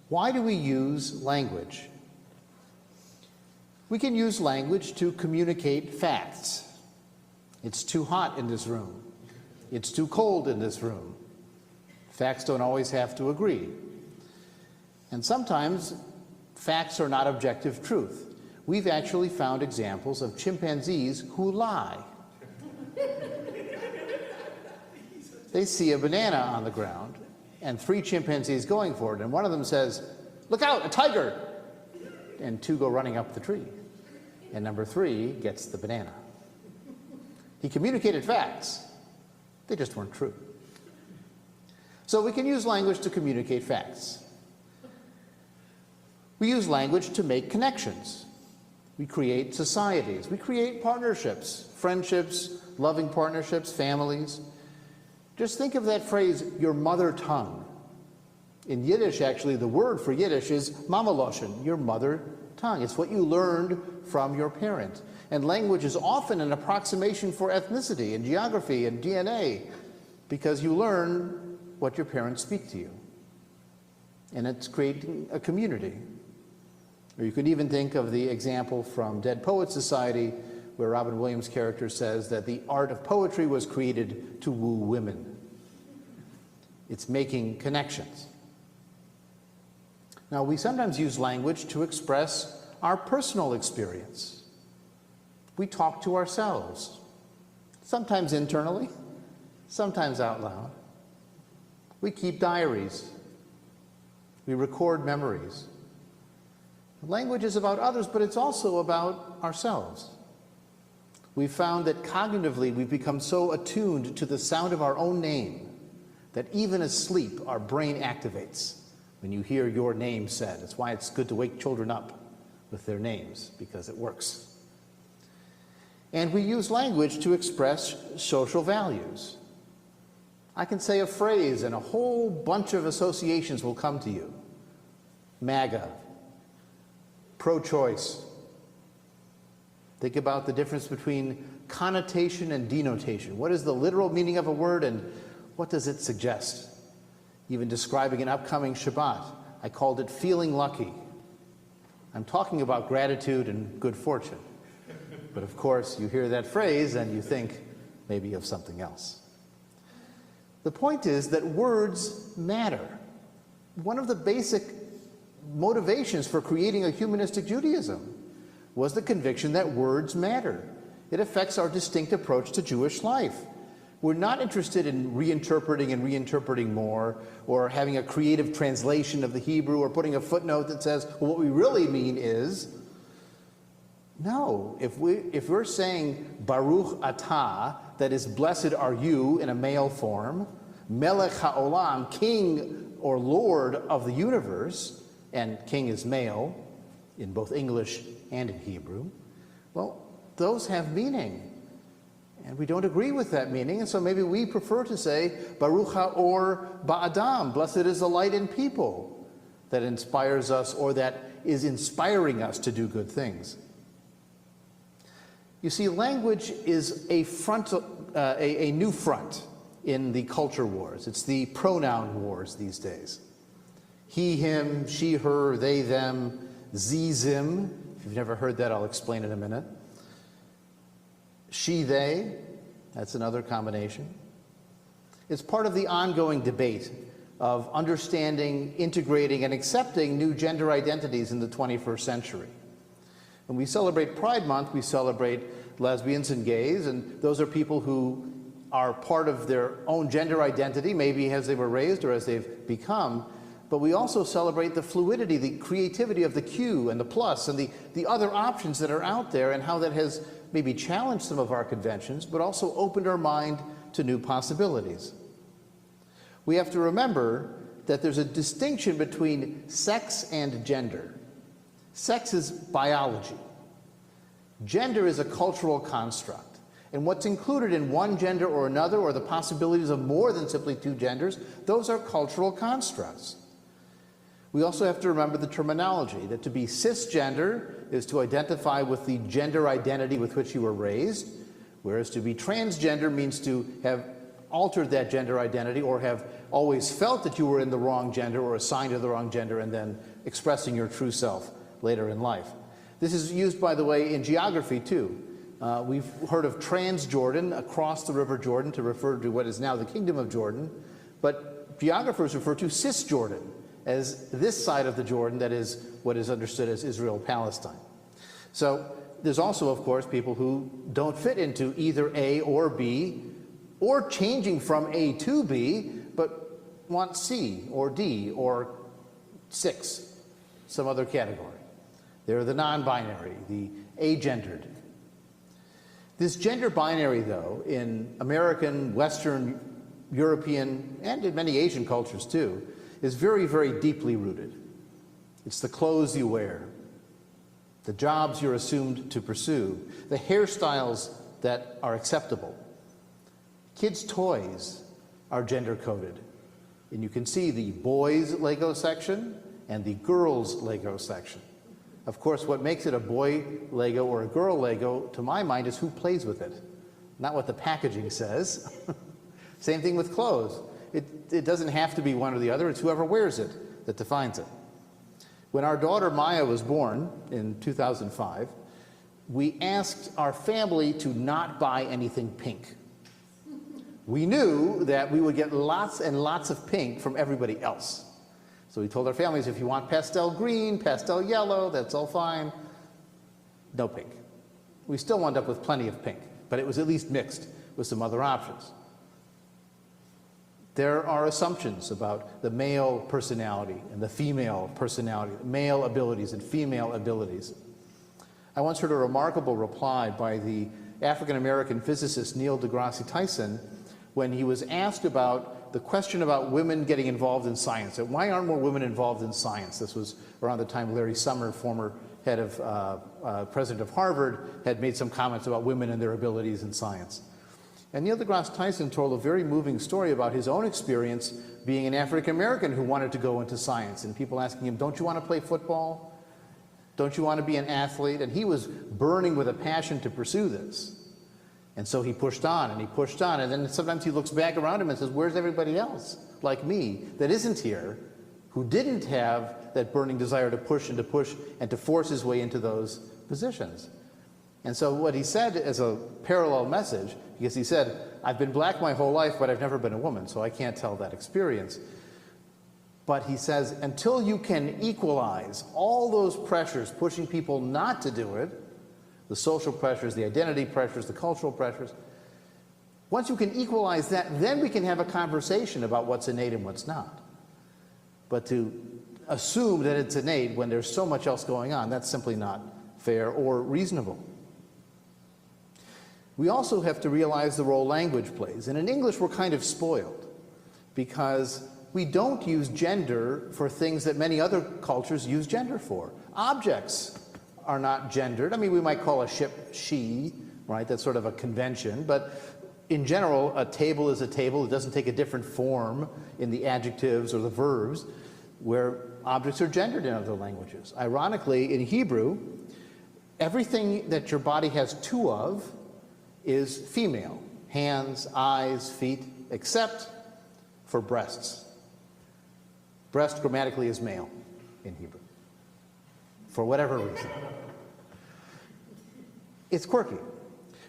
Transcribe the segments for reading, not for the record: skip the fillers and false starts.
Why do we use language? We can use language to communicate facts. It's too hot in this room. It's too cold in this room. Facts don't always have to agree. And sometimes facts are not objective truth. We've actually found examples of chimpanzees who lie. They see a banana on the ground and 3 chimpanzees going for it, and one of them says, "Look out, a tiger!" And 2 go running up the tree, and number 3 gets the banana. He communicated facts. They just weren't true. So we can use language to communicate facts. We use language to make connections. We create societies. We create partnerships, friendships, loving partnerships, families. Just think of that phrase, your mother tongue. In Yiddish, actually, the word for Yiddish is mamaloshen, your mother tongue. It's what you learned from your parent. And language is often an approximation for ethnicity and geography and DNA, because you learn what your parents speak to you. And it's creating a community. Or you could even think of the example from Dead Poets Society, where Robin Williams' character says that the art of poetry was created to woo women. It's making connections. Now, we sometimes use language to express our personal experience. We talk to ourselves, sometimes internally, sometimes out loud. We keep diaries. We record memories. Language is about others, but it's also about ourselves. We've found that cognitively we've become so attuned to the sound of our own name that even asleep our brain activates when you hear your name said. That's why it's good to wake children up with their names, because it works. And we use language to express social values. I can say a phrase and a whole bunch of associations will come to you. MAGA, pro-choice. Think about the difference between connotation and denotation. What is the literal meaning of a word and what does it suggest? Even describing an upcoming Shabbat, I called it feeling lucky. I'm talking about gratitude and good fortune. But of course, you hear that phrase and you think maybe of something else. The point is that words matter. One of the basic motivations for creating a humanistic Judaism was the conviction that words matter. It affects our distinct approach to Jewish life. We're not interested in reinterpreting and reinterpreting more, or having a creative translation of the Hebrew, or putting a footnote that says, well, what we really mean is, no, if we're saying Baruch Atah, that is, blessed are you in a male form, Melech HaOlam, king or lord of the universe, and king is male in both English and in Hebrew, well, those have meaning. And we don't agree with that meaning, and so maybe we prefer to say, Baruch HaOr Ba'adam, blessed is the light in people that inspires us, or that is inspiring us to do good things. You see, language is a new front in the culture wars. It's the pronoun wars these days. He, him, she, her, they, them, sie, zim. If you've never heard that, I'll explain in a minute. She, they, that's another combination. It's part of the ongoing debate of understanding, integrating, and accepting new gender identities in the 21st century. When we celebrate Pride Month, we celebrate lesbians and gays, and those are people who are part of their own gender identity, maybe as they were raised or as they've become. But we also celebrate the fluidity, the creativity of the Q and the plus and the other options that are out there, and how that has maybe challenged some of our conventions, but also opened our mind to new possibilities. We have to remember that there's a distinction between sex and gender. Sex is biology. Gender is a cultural construct. And what's included in one gender or another, or the possibilities of more than simply 2 genders, those are cultural constructs. We also have to remember the terminology, that to be cisgender is to identify with the gender identity with which you were raised, whereas to be transgender means to have altered that gender identity or have always felt that you were in the wrong gender or assigned to the wrong gender and then expressing your true self later in life. This is used, by the way, in geography too. We've heard of Transjordan, across the River Jordan, to refer to what is now the Kingdom of Jordan, but geographers refer to Cisjordan as this side of the Jordan that is what is understood as Israel-Palestine. So there's also, of course, people who don't fit into either A or B, or changing from A to B, but want C or D or 6, some other category. They're the non-binary, the agendered. This gender binary, though, in American, Western, European, and in many Asian cultures too, is very, very deeply rooted. It's the clothes you wear, the jobs you're assumed to pursue, the hairstyles that are acceptable. Kids' toys are gender-coded, and you can see the boys' Lego section and the girls' Lego section. Of course, what makes it a boy Lego or a girl Lego, to my mind, is who plays with it, not what the packaging says. Same thing with clothes. It doesn't have to be one or the other, it's whoever wears it that defines it. When our daughter Maya was born in 2005, we asked our family to not buy anything pink. We knew that we would get lots and lots of pink from everybody else. So we told our families, if you want pastel green, pastel yellow, that's all fine. No pink. We still wound up with plenty of pink, but it was at least mixed with some other options. There are assumptions about the male personality and the female personality, male abilities and female abilities. I once heard a remarkable reply by the African-American physicist Neil deGrasse Tyson when he was asked about the question about women getting involved in science. Why aren't more women involved in science? This was around the time Larry Summer, former head of president of Harvard, had made some comments about women and their abilities in science. And Neil deGrasse Tyson told a very moving story about his own experience being an African American who wanted to go into science, and people asking him, don't you want to play football? Don't you want to be an athlete? And he was burning with a passion to pursue this. And so he pushed on, and then sometimes he looks back around him and says, where's everybody else, like me, that isn't here, who didn't have that burning desire to push and to force his way into those positions? And so what he said as a parallel message, because he said, I've been black my whole life, but I've never been a woman, so I can't tell that experience. But he says, until you can equalize all those pressures pushing people not to do it, the social pressures, the identity pressures, the cultural pressures, once you can equalize that, then we can have a conversation about what's innate and what's not. But to assume that it's innate when there's so much else going on, that's simply not fair or reasonable. We also have to realize the role language plays. And in English, we're kind of spoiled because we don't use gender for things that many other cultures use gender for. Objects are not gendered. I mean, we might call a ship she, right? That's sort of a convention. But in general, a table is a table. It doesn't take a different form in the adjectives or the verbs, where objects are gendered in other languages. Ironically, in Hebrew, everything that your body has two of is female. Hands, eyes, feet, except for breasts. Breast grammatically is male in Hebrew, for whatever reason. It's quirky.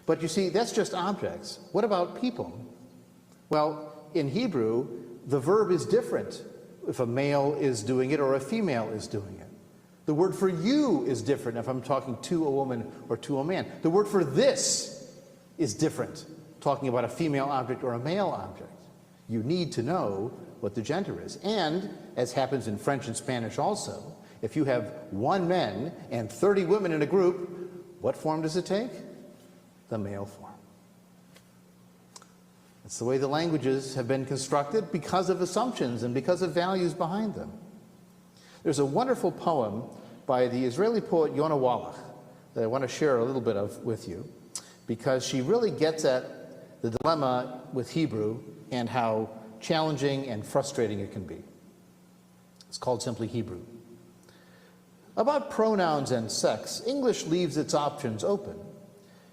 But you see, that's just objects. What about people? Well, in Hebrew, the verb is different if a male is doing it or a female is doing it. The word for you is different if I'm talking to a woman or to a man. The word for this is different, talking about a female object or a male object. You need to know what the gender is. And, as happens in French and Spanish also, if you have 1 man and 30 women in a group, what form does it take? The male form. It's the way the languages have been constructed because of assumptions and because of values behind them. There's a wonderful poem by the Israeli poet Yonah Wallach that I want to share a little bit of with you, because she really gets at the dilemma with Hebrew and how challenging and frustrating it can be. It's called simply Hebrew. About pronouns and sex, English leaves its options open.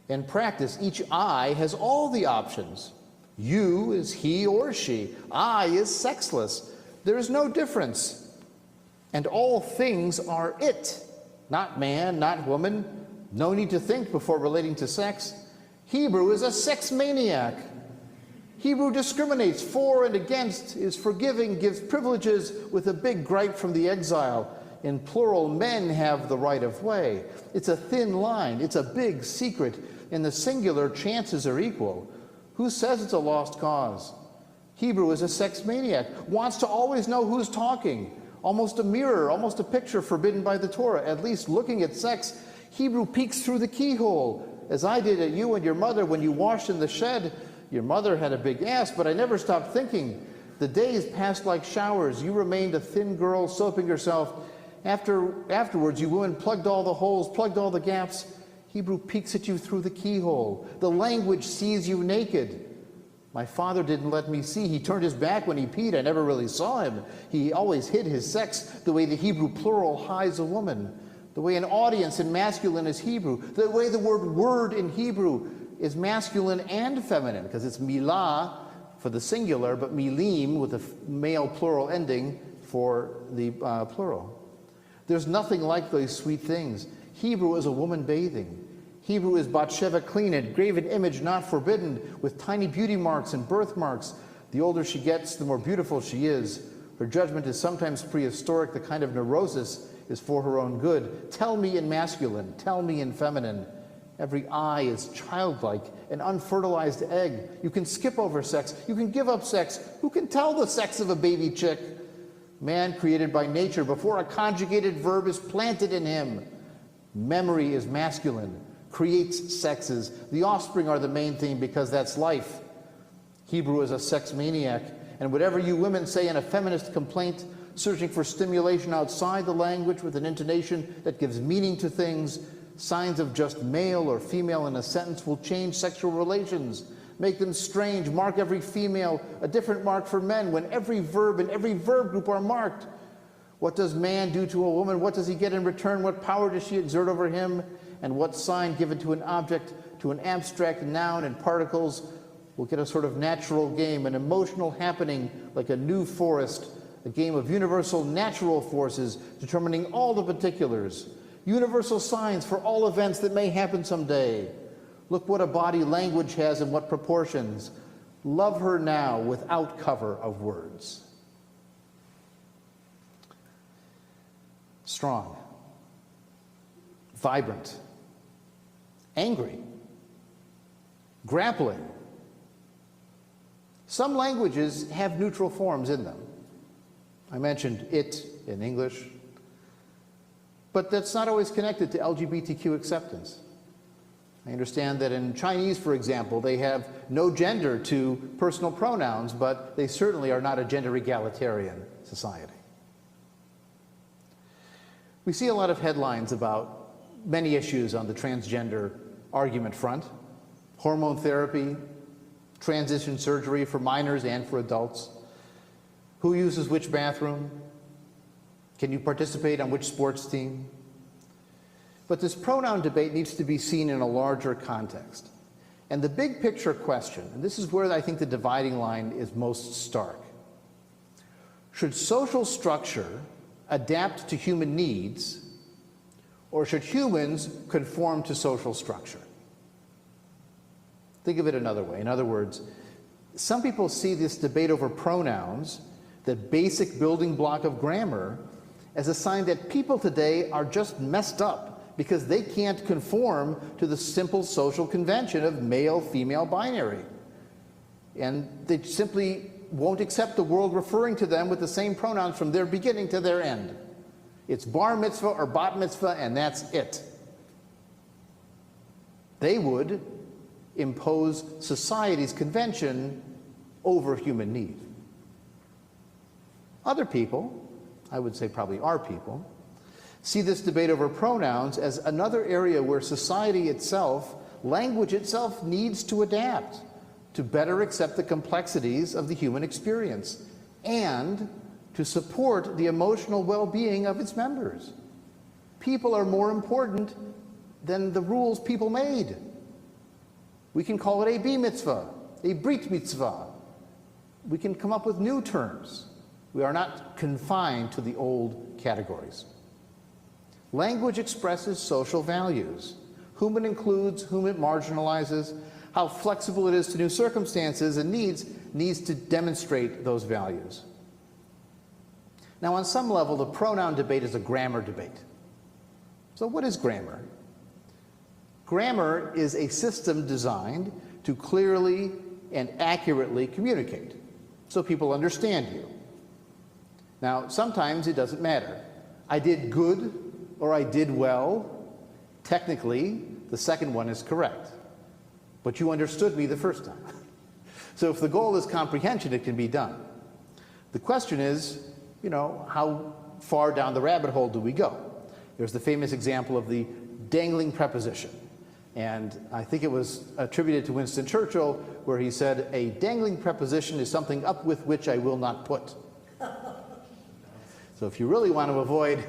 In practice, each I has all the options You is he or she. I is sexless. There is no difference. And all things are it. Not man, not woman. No need to think before relating to sex. Hebrew is a sex maniac. Hebrew discriminates for and against, is forgiving, gives privileges with a big gripe from the exile. In plural, men have the right of way. It's a thin line. It's a big secret. In the singular, chances are equal. Who says it's a lost cause? Hebrew is a sex maniac, wants to always know who's talking. Almost a mirror, almost a picture forbidden by the Torah. At least looking at sex, Hebrew peeks through the keyhole, as I did at you and your mother when you washed in the shed. Your mother had a big ass, but I never stopped thinking. The days passed like showers. You remained a thin girl soaping yourself. Afterwards, you women plugged all the holes, plugged all the gaps. Hebrew peeks at you through the keyhole. The language sees you naked. My father didn't let me see. He turned his back when he peed. I never really saw him. He always hid his sex the way the Hebrew plural hides a woman, the way an audience in masculine is Hebrew, the way the word in Hebrew is masculine and feminine, because it's milah for the singular, but milim with a male plural ending for the plural. There's nothing like those sweet things. Hebrew is a woman bathing. Hebrew is Batsheva clean, a graven image not forbidden, with tiny beauty marks and birthmarks. The older she gets, the more beautiful she is. Her judgment is sometimes prehistoric. The kind of neurosis is for her own good. Tell me in masculine, tell me in feminine. Every eye is childlike, an unfertilized egg. You can skip over sex. You can give up sex. Who can tell the sex of a baby chick? Man created by nature before a conjugated verb is planted in him. Memory is masculine, creates sexes. The offspring are the main thing because that's life. Hebrew is a sex maniac, and whatever you women say in a feminist complaint, searching for stimulation outside the language with an intonation that gives meaning to things, signs of just male or female in a sentence will change sexual relations, make them strange, mark every female a different mark for men when every verb and every verb group are marked. What does man do to a woman? What does he get in return? What power does she exert over him? And what sign given to an object, to an abstract noun and particles will get a sort of natural game, an emotional happening like a new forest, a game of universal natural forces determining all the particulars, universal signs for all events that may happen someday. Look what a body language has and what proportions. Love her now without cover of words. Strong, vibrant, angry, grappling. Some languages have neutral forms in them. I mentioned it in English, but that's not always connected to LGBTQ acceptance. I understand that in Chinese, for example, they have no gender to personal pronouns, but they certainly are not a gender egalitarian society. We see a lot of headlines about many issues on the transgender argument front: hormone therapy, transition surgery for minors and for adults, who uses which bathroom, can you participate on which sports team? But this pronoun debate needs to be seen in a larger context. And the big picture question, and this is where I think the dividing line is most stark: should social structure adapt to human needs, or should humans conform to social structure? Think of it another way. In other words, some people see this debate over pronouns, the basic building block of grammar, as a sign that people today are just messed up because they can't conform to the simple social convention of male-female binary. And they simply won't accept the world referring to them with the same pronouns from their beginning to their end. It's bar mitzvah or bat mitzvah, and that's it. They would impose society's convention over human need. Other people, I would say probably our people, see this debate over pronouns as another area where society itself, language itself, needs to adapt to better accept the complexities of the human experience and to support the emotional well-being of its members. People are more important than the rules people made. We can call it a B mitzvah, a brit mitzvah. We can come up with new terms. We are not confined to the old categories. Language expresses social values, whom it includes, whom it marginalizes, how flexible it is to new circumstances and needs to demonstrate those values. Now, on some level, the pronoun debate is a grammar debate. So what is grammar? Grammar is a system designed to clearly and accurately communicate, so people understand you. Now, sometimes it doesn't matter. I did good or I did well. Technically, the second one is correct. But you understood me the first time. So if the goal is comprehension, it can be done. The question is, how far down the rabbit hole do we go? There's the famous example of the dangling preposition. And I think it was attributed to Winston Churchill, where he said, a dangling preposition is something up with which I will not put. So if you really want to avoid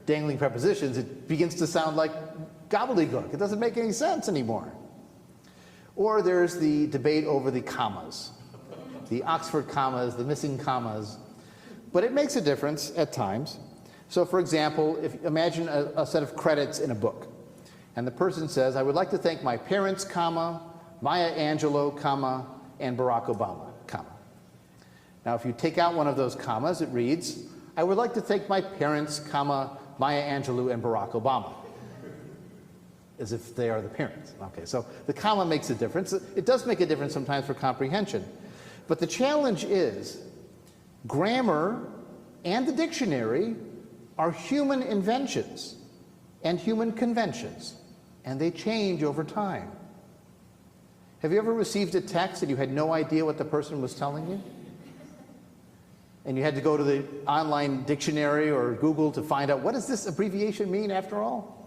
dangling prepositions, it begins to sound like gobbledygook. It doesn't make any sense anymore. Or there's the debate over the commas, the Oxford commas, the missing commas. But it makes a difference at times. So for example, imagine a set of credits in a book. And the person says, I would like to thank my parents, comma, Maya Angelou, comma, and Barack Obama, comma. Now if you take out one of those commas, it reads, I would like to thank my parents, comma, Maya Angelou, and Barack Obama. As if they are the parents. Okay, so the comma makes a difference. It does make a difference sometimes for comprehension. But the challenge is, grammar and the dictionary are human inventions and human conventions, and they change over time. Have you ever received a text and you had no idea what the person was telling you? And you had to go to the online dictionary or Google to find out, what does this abbreviation mean after all?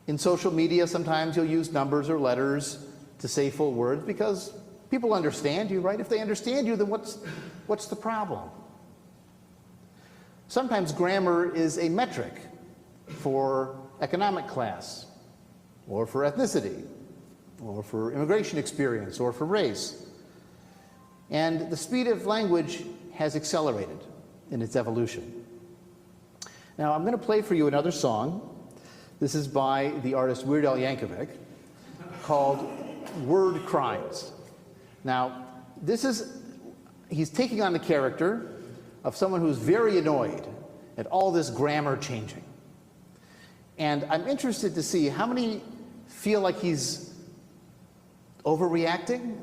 In social media, sometimes you'll use numbers or letters to say full words because people understand you, right? If they understand you, then what's the problem? Sometimes grammar is a metric for economic class, or for ethnicity, or for immigration experience, or for race. And the speed of language has accelerated in its evolution. Now, I'm going to play for you another song. This is by the artist Weird Al Yankovic, called Word Crimes. Now, he's taking on the character of someone who's very annoyed at all this grammar changing. And I'm interested to see how many feel like he's overreacting,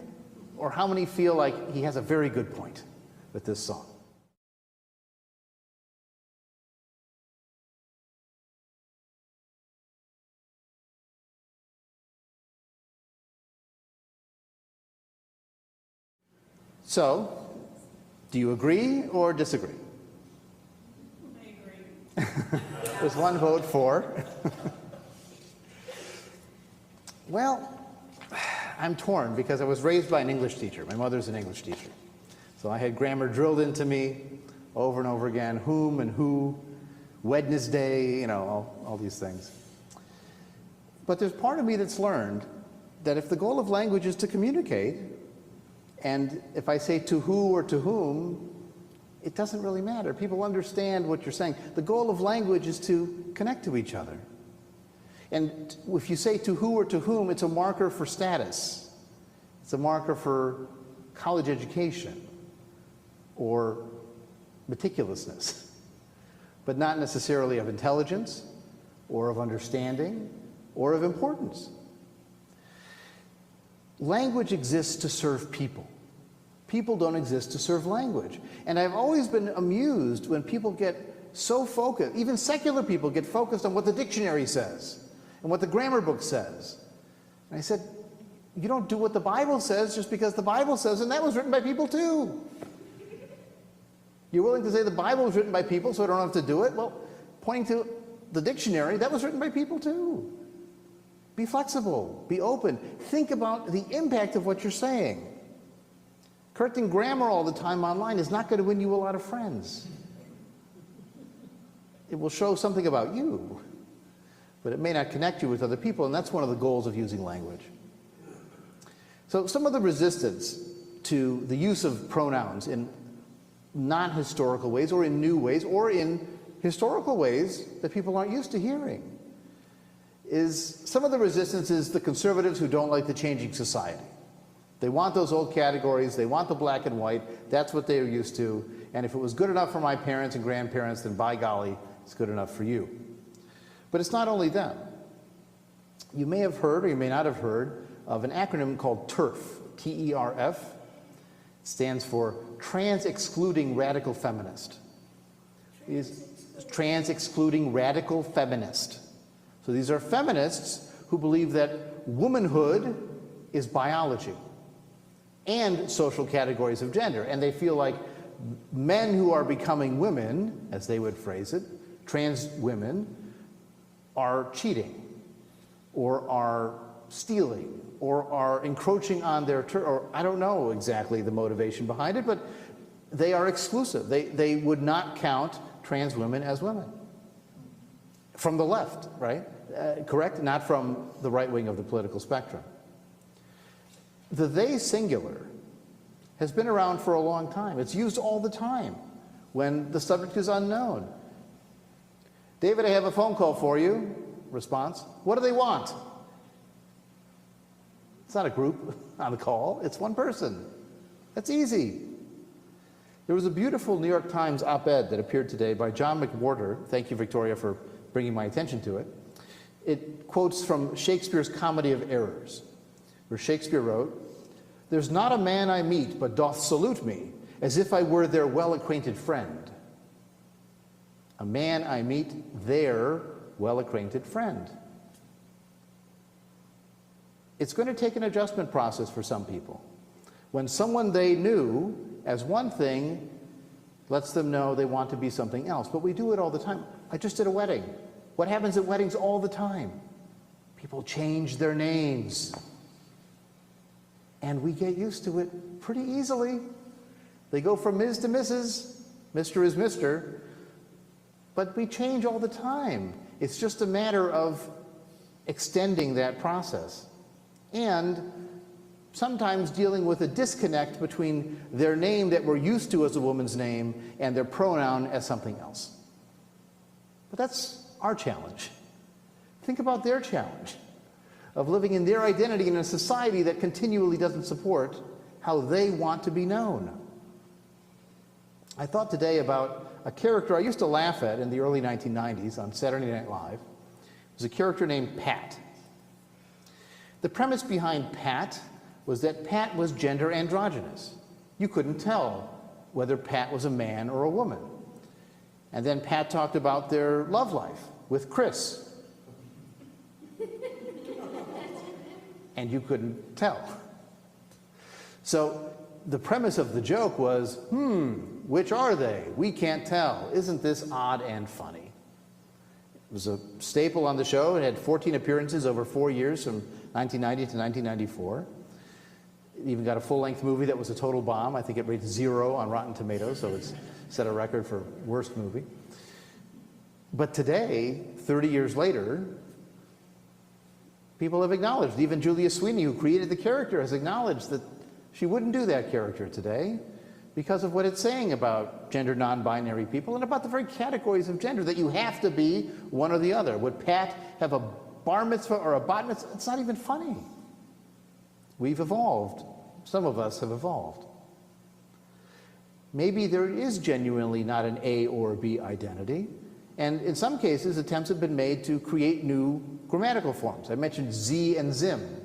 or how many feel like he has a very good point with this song. So, do you agree or disagree? I agree. There's one vote for. Well, I'm torn because I was raised by an English teacher. My mother's an English teacher. So I had grammar drilled into me over and over again, whom and who, Wednesday, all these things. But there's part of me that's learned that if the goal of language is to communicate, and if I say to who or to whom, it doesn't really matter. People understand what you're saying. The goal of language is to connect to each other. And if you say to who or to whom, it's a marker for status. It's a marker for college education or meticulousness, but not necessarily of intelligence or of understanding or of importance. Language exists to serve people. People don't exist to serve language. And I've always been amused when people get so focused, even secular people get focused on what the dictionary says and what the grammar book says. And I said, you don't do what the Bible says just because the Bible says, and that was written by people too. You're willing to say the Bible was written by people so I don't have to do it? Well, pointing to the dictionary, that was written by people too. Be flexible, be open, think about the impact of what you're saying. Correcting grammar all the time online is not going to win you a lot of friends. It will show something about you, but it may not connect you with other people, and that's one of the goals of using language. So some of the resistance to the use of pronouns in non-historical ways or in new ways or in historical ways that people aren't used to hearing is some of the resistance is the conservatives who don't like the changing society. They want those old categories, they want the black and white, that's what they're used to, and if it was good enough for my parents and grandparents, then by golly, it's good enough for you. But it's not only them. You may have heard, or you may not have heard, of an acronym called TERF, T-E-R-F. It stands for Trans-Excluding Radical Feminist. Trans-Excluding Radical Feminist. So these are feminists who believe that womanhood is biology and social categories of gender. And they feel like men who are becoming women, as they would phrase it, trans women, are cheating or are stealing or are encroaching on their or I don't know exactly the motivation behind it, but they are exclusive. They would not count trans women as women. From the left, right? Correct? Not from the right wing of the political spectrum. The they singular has been around for a long time. It's used all the time when the subject is unknown. David, I have a phone call for you. Response, what do they want? It's not a group on the call, it's one person. That's easy. There was a beautiful New York Times op-ed that appeared today by John McWhorter. Thank you, Victoria, for bringing my attention to it. It quotes from Shakespeare's Comedy of Errors, where Shakespeare wrote, "There's not a man I meet but doth salute me, as if I were their well-acquainted friend." A man I meet, their well-acquainted friend. It's going to take an adjustment process for some people. When someone they knew as one thing lets them know they want to be something else. But we do it all the time. I just did a wedding. What happens at weddings all the time? People change their names. And we get used to it pretty easily. They go from Ms. to Mrs., Mr. is Mr., but we change all the time. It's just a matter of extending that process. And sometimes dealing with a disconnect between their name that we're used to as a woman's name and their pronoun as something else. But that's our challenge. Think about their challenge of living in their identity in a society that continually doesn't support how they want to be known. I thought today about a character I used to laugh at in the early 1990s on Saturday Night Live. It was a character named Pat. The premise behind Pat was that Pat was gender androgynous. You couldn't tell whether Pat was a man or a woman. And then Pat talked about their love life with Chris. And you couldn't tell. So the premise of the joke was, which are they? We can't tell. Isn't this odd and funny? It was a staple on the show. It had 14 appearances over 4 years from 1990 to 1994. It even got a full-length movie that was a total bomb. I think it rated 0 on Rotten Tomatoes, so it's set a record for worst movie. But today, 30 years later, people have acknowledged, even Julia Sweeney, who created the character, has acknowledged that she wouldn't do that character today because of what it's saying about gender non-binary people and about the very categories of gender, that you have to be one or the other. Would Pat have a bar mitzvah or a bat mitzvah? It's not even funny. We've evolved. Some of us have evolved. Maybe there is genuinely not an A or B identity, and in some cases attempts have been made to create new grammatical forms. I mentioned Z and Zim.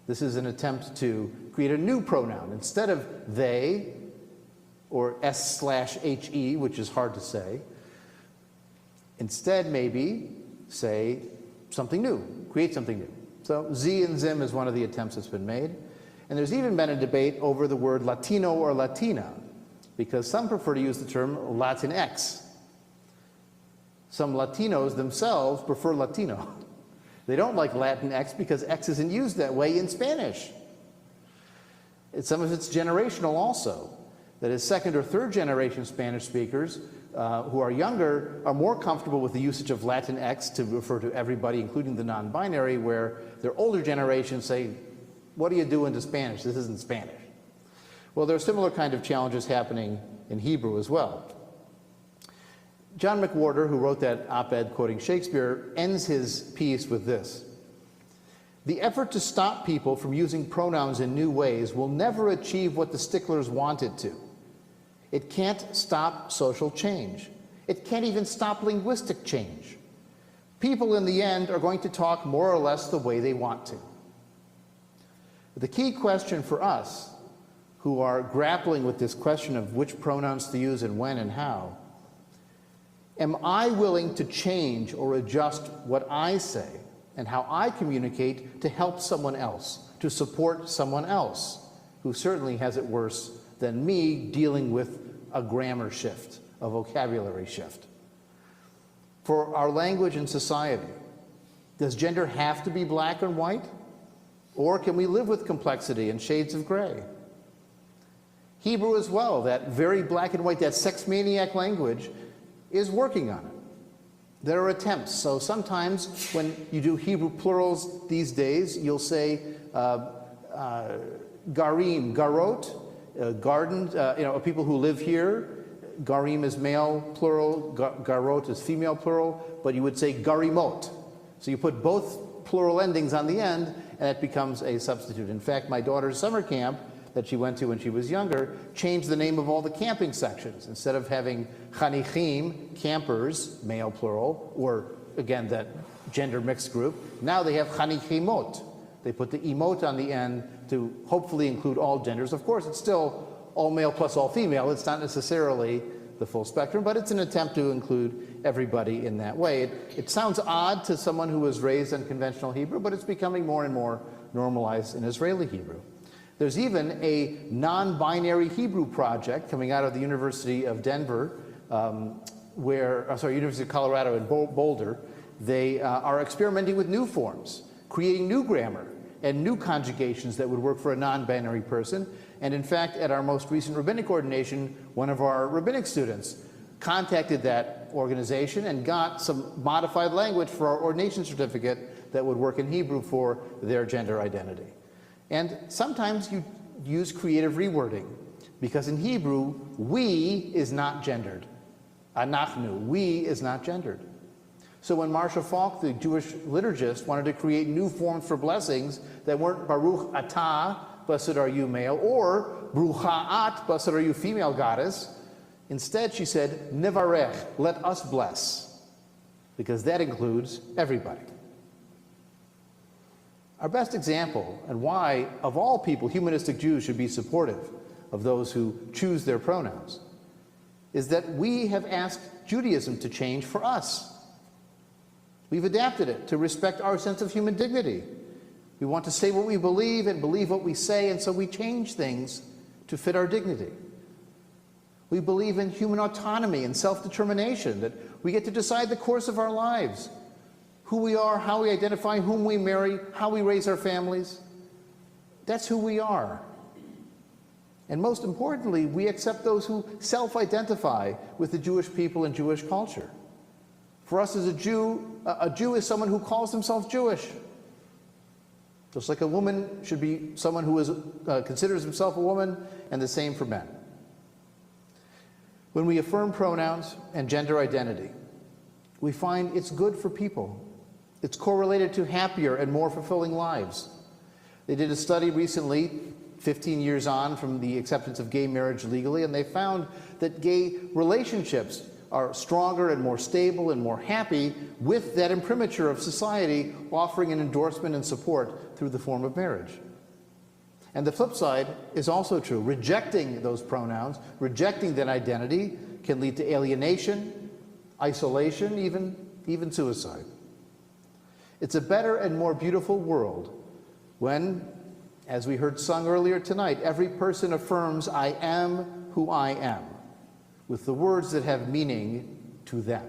This is an attempt to create a new pronoun. Instead of they or S/HE, which is hard to say, instead maybe say something new, create something new. So Z and Zim is one of the attempts that's been made. And there's even been a debate over the word Latino or Latina, because some prefer to use the term Latinx. Some Latinos themselves prefer Latino. They don't like Latinx because X isn't used that way in Spanish. Some of it's generational also. That is, second or third generation Spanish speakers who are younger are more comfortable with the usage of Latinx to refer to everybody, including the non-binary, where their older generations say, What are you doing to Spanish? This isn't Spanish. Well, there are similar kind of challenges happening in Hebrew as well. John McWhorter, who wrote that op-ed quoting Shakespeare, ends his piece with this: "The effort to stop people from using pronouns in new ways will never achieve what the sticklers want it to. It can't stop social change. It can't even stop linguistic change. People in the end are going to talk more or less the way they want to." The key question for us, who are grappling with this question of which pronouns to use and when and how, am I willing to change or adjust what I say and how I communicate to help someone else, to support someone else who certainly has it worse than me dealing with a grammar shift, a vocabulary shift? For our language and society, does gender have to be black and white? Or can we live with complexity and shades of gray? Hebrew as well, that very black and white, that sex-maniac language, is working on it. There are attempts. So sometimes when you do Hebrew plurals these days, you'll say garim, garot, garden, people who live here. Garim is male plural, garot is female plural, but you would say garimot. So you put both plural endings on the end, and it becomes a substitute. In fact, my daughter's summer camp that she went to when she was younger changed the name of all the camping sections. Instead of having chanichim, campers, male plural, or again, that gender mixed group, now they have chanichimot. They put the emot on the end to hopefully include all genders. Of course, it's still all male plus all female. It's not necessarily the full spectrum, but it's an attempt to include everybody in that way. It sounds odd to someone who was raised in conventional Hebrew, but it's becoming more and more normalized in Israeli Hebrew. There's even a non-binary Hebrew project coming out of the University of Denver, University of Colorado in Boulder. They are experimenting with new forms, creating new grammar and new conjugations that would work for a non-binary person. And in fact, at our most recent rabbinic ordination, one of our rabbinic students contacted that organization and got some modified language for our ordination certificate that would work in Hebrew for their gender identity. And sometimes you use creative rewording, because in Hebrew, we is not gendered. Anachnu, we is not gendered. So when Marshall Falk, the Jewish liturgist, wanted to create new forms for blessings that weren't Baruch Atah, blessed are you, male, or Brucha At, blessed are you, female goddess, instead she said, Nevarech, let us bless, because that includes everybody. Our best example, and why, of all people, humanistic Jews should be supportive of those who choose their pronouns, is that we have asked Judaism to change for us. We've adapted it to respect our sense of human dignity. We want to say what we believe and believe what we say, and so we change things to fit our dignity. We believe in human autonomy and self-determination, that we get to decide the course of our lives, who we are, how we identify, whom we marry, how we raise our families. That's who we are. And most importantly, we accept those who self-identify with the Jewish people and Jewish culture. For us as a Jew is someone who calls himself Jewish. Just like a woman should be someone who considers himself a woman, and the same for men. When we affirm pronouns and gender identity, we find it's good for people. It's correlated to happier and more fulfilling lives. They did a study recently, 15 years on from the acceptance of gay marriage legally, and they found that gay relationships are stronger and more stable and more happy with that imprimatur of society offering an endorsement and support through the form of marriage. And the flip side is also true. Rejecting those pronouns, rejecting that identity, can lead to alienation, isolation, even suicide. It's a better and more beautiful world when, as we heard sung earlier tonight, every person affirms, I am who I am, with the words that have meaning to them.